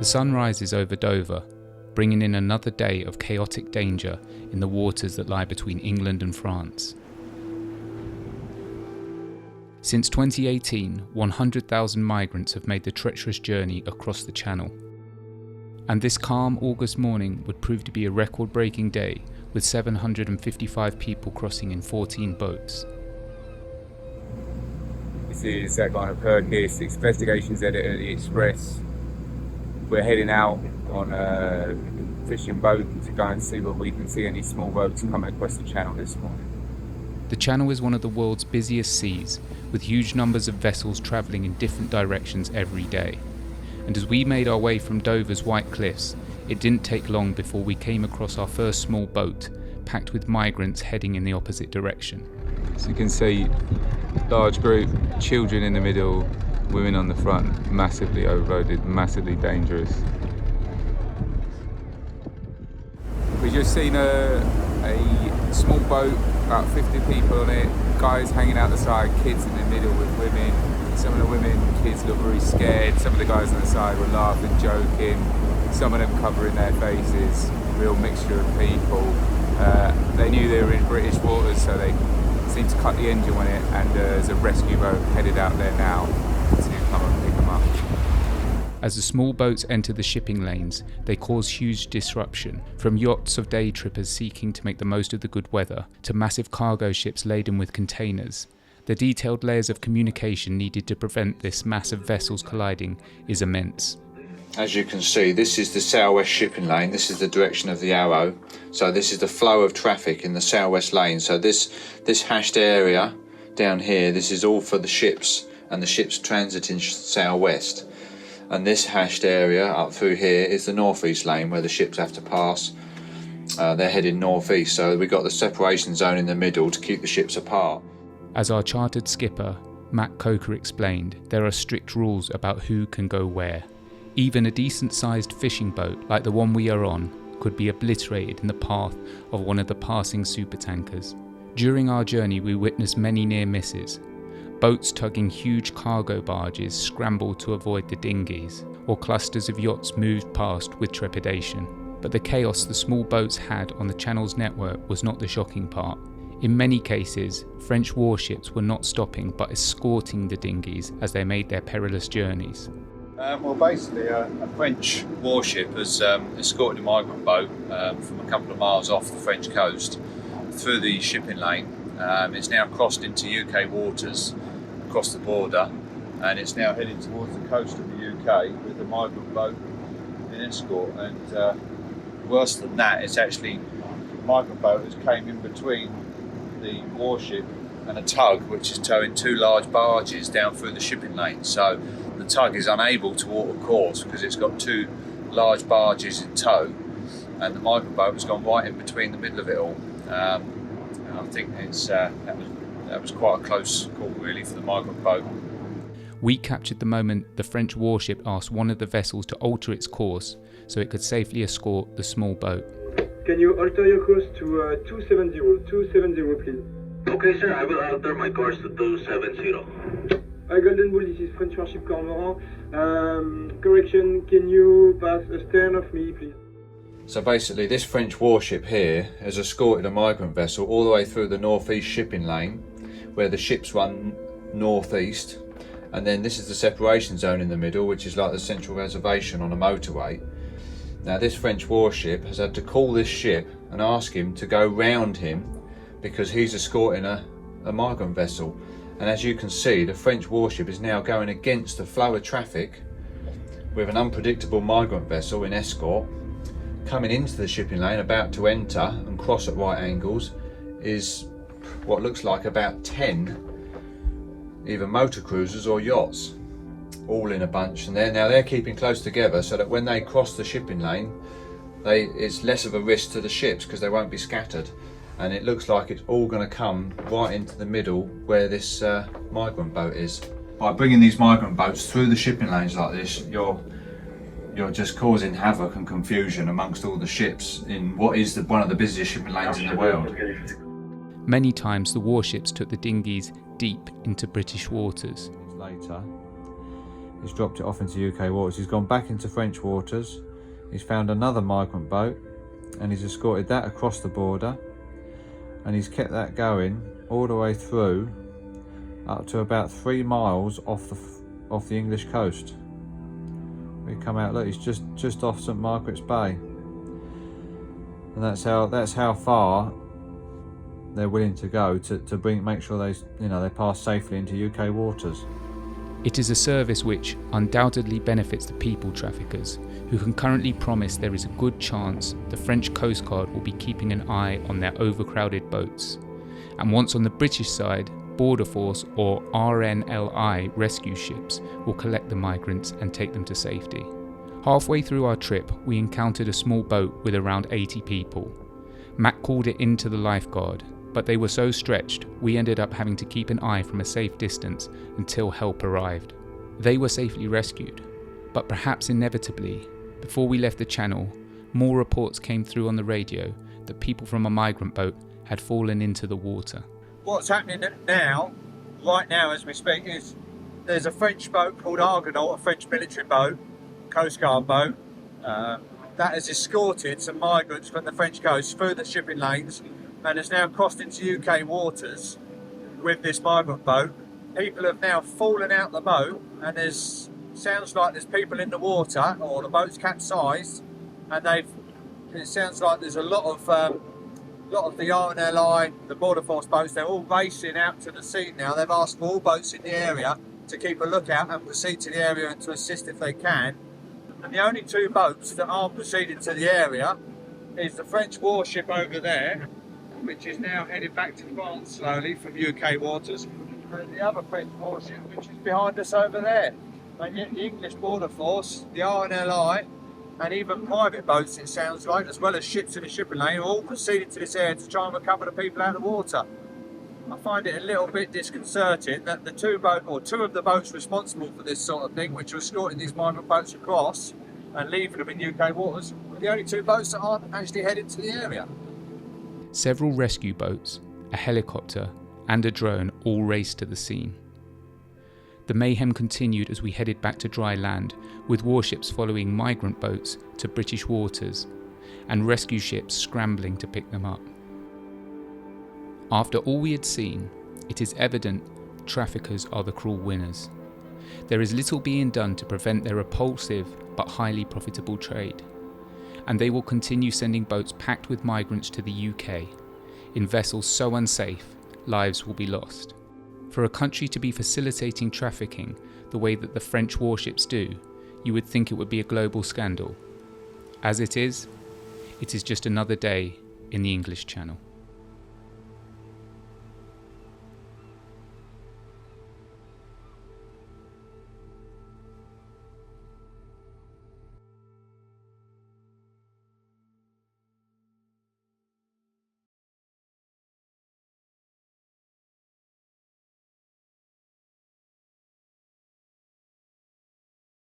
The sun rises over Dover, bringing in another day of chaotic danger in the waters that lie between England and France. Since 2018, 100,000 migrants have made the treacherous journey across the Channel. And this calm August morning would prove to be a record-breaking day, with 755 people crossing in 14 boats. This is Zak Garner-Purkis, investigations editor at the Express. We're heading out on a fishing boat to go and see what we can see any small boats coming across the Channel this morning. The Channel is one of the world's busiest seas, with huge numbers of vessels travelling in different directions every day. And as we made our way from Dover's White Cliffs, it didn't take long before we came across our first small boat, packed with migrants heading in the opposite direction. So you can see large group, children in the middle, women on the front, massively overloaded, massively dangerous. We just seen a small boat, about 50 people on it, guys hanging out the side, kids in the middle with women. Some of the women, kids look very scared. Some of the guys on the side were laughing, joking. Some of them covering their faces. Real mixture of people. They knew they were in British waters, so they seemed to cut the engine on it, and there's a rescue boat headed out there now to come and pick them up. As the small boats enter the shipping lanes, they cause huge disruption, from yachts of day trippers seeking to make the most of the good weather, to massive cargo ships laden with containers. The detailed layers of communication needed to prevent this mass of vessels colliding is immense. As you can see, this is the southwest shipping lane. This is the direction of the arrow. So this is the flow of traffic in the southwest lane. So this hashed area down here, this is all for the ships and the ships transiting southwest. And this hashed area up through here is the northeast lane where the ships have to pass. They're heading northeast, so we've got the separation zone in the middle to keep the ships apart. As our chartered skipper, Matt Coker, explained, there are strict rules about who can go where. Even a decent-sized fishing boat like the one we are on could be obliterated in the path of one of the passing supertankers. During our journey, we witnessed many near misses. Boats tugging huge cargo barges scrambled to avoid the dinghies, or clusters of yachts moved past with trepidation. But the chaos the small boats had on the Channel's network was not the shocking part. In many cases, French warships were not stopping but escorting the dinghies as they made their perilous journeys. Well, basically, a French warship has escorted a migrant boat from a couple of miles off the French coast through the shipping lane. It's now crossed into UK waters across the border, and it's now heading towards the coast of the UK with the migrant boat in escort. And worse than that, it's actually the migrant boat has came in between the warship and a tug which is towing two large barges down through the shipping lane. So the tug is unable to alter course because it's got two large barges in tow, and the migrant boat has gone right in between the middle of it all. And I think that was quite a close call really for the migrant boat. We captured the moment the French warship asked one of the vessels to alter its course so it could safely escort the small boat. Can you alter your course to 270, 270 please? Okay sir, I will alter my course to 270. Golden Bull, this is French warship Cormoran. Correction, can you pass astern of me please? So basically this French warship here has escorted a migrant vessel all the way through the northeast shipping lane where the ships run northeast, and then this is the separation zone in the middle, which is like the central reservation on a motorway. Now this French warship has had to call this ship and ask him to go round him because he's escorting a migrant vessel. And as you can see, the French warship is now going against the flow of traffic with an unpredictable migrant vessel in escort. Coming into the shipping lane, about to enter and cross at right angles, is what looks like about 10 either motor cruisers or yachts, all in a bunch, and they're keeping close together so that when they cross the shipping lane, it's less of a risk to the ships because they won't be scattered. And it looks like it's all going to come right into the middle where this migrant boat is. By bringing these migrant boats through the shipping lanes like this, you're just causing havoc and confusion amongst all the ships in what is one of the busiest shipping lanes in the world. Many times the warships took the dinghies deep into British waters. Later, He's dropped it off into UK waters. He's gone back into French waters. He's found another migrant boat and he's escorted that across the border, and he's kept that going all the way through up to about 3 miles off the English coast. We come out, look, he's just off St Margaret's Bay, and that's how far they're willing to go to make sure they pass safely into UK waters. It is a service which undoubtedly benefits the people traffickers, who can currently promise there is a good chance the French Coast Guard will be keeping an eye on their overcrowded boats. And once on the British side, Border Force or RNLI rescue ships will collect the migrants and take them to safety. Halfway through our trip, we encountered a small boat with around 80 people. Matt called it in to the lifeguard, but they were so stretched we ended up having to keep an eye from a safe distance until help arrived. They were safely rescued, but perhaps inevitably, before we left the channel, more reports came through on the radio that people from a migrant boat had fallen into the water. What's happening now, right now as we speak, is there's a French boat called Argonaut, a French military boat, Coast Guard boat, that has escorted some migrants from the French coast through the shipping lanes and has now crossed into UK waters with this migrant boat. People have now fallen out the boat, and sounds like there's people in the water, or the boat's capsized, and it sounds like there's a lot of the RNLI, the Border Force boats, they're all racing out to the scene now. They've asked for all boats in the area to keep a lookout and proceed to the area and to assist if they can. And the only 2 boats that aren't proceeding to the area is the French warship over there, which is now headed back to France slowly from UK waters, and the other French warship, which is behind us over there. And yet the English Border Force, the RNLI, and even private boats, it sounds like, as well as ships in the shipping lane, are all proceeded to this area to try and recover the people out of the water. I find it a little bit disconcerting that the 2 of the boats responsible for this sort of thing, which are escorting these migrant boats across and leaving them in UK waters, are the only 2 boats that aren't actually headed to the area. Several rescue boats, a helicopter and a drone all raced to the scene. The mayhem continued as we headed back to dry land, with warships following migrant boats to British waters and rescue ships scrambling to pick them up. After all we had seen, it is evident traffickers are the cruel winners. There is little being done to prevent their repulsive but highly profitable trade, and they will continue sending boats packed with migrants to the UK. In vessels so unsafe, lives will be lost. For a country to be facilitating trafficking the way that the French warships do, you would think it would be a global scandal. As it is just another day in the English Channel.